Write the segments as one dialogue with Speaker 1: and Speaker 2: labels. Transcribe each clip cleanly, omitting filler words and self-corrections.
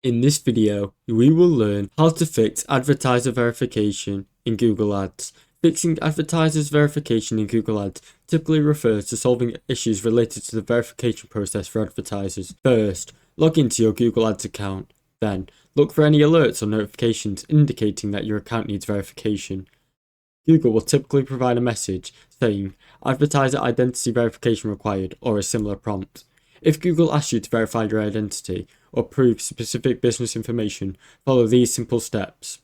Speaker 1: In this video, we will learn how to fix advertiser verification in Google Ads. Fixing advertisers verification in Google Ads typically refers to solving issues related to the verification process for advertisers. First, log into your Google Ads account. Then, look for any alerts or notifications indicating that your account needs verification. Google will typically provide a message saying advertiser identity verification required or a similar prompt. If Google asks you to verify your identity or prove specific business information, follow these simple steps.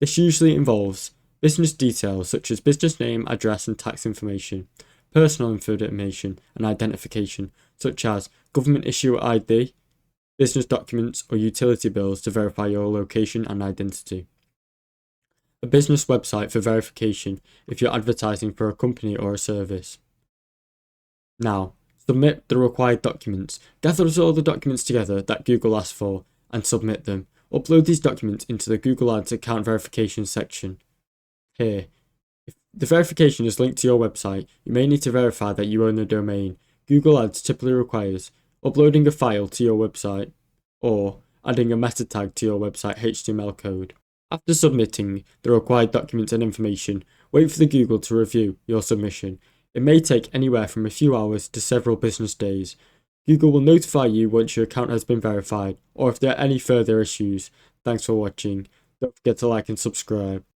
Speaker 1: This usually involves business details such as business name, address and tax information, personal information and identification such as government issue ID, business documents or utility bills to verify your location and identity. A business website for verification if you're advertising for a company or a service. Now, submit the required documents. Gather all the documents together that Google asks for and submit them. Upload these documents into the Google Ads account verification section. Here, if the verification is linked to your website, you may need to verify that you own the domain. Google Ads typically requires uploading a file to your website or adding a meta tag to your website HTML code. After submitting the required documents and information, wait for the Google to review your submission. It may take anywhere from a few hours to several business days. Google will notify you once your account has been verified or if there are any further issues. Thanks for watching. Don't forget to like and subscribe.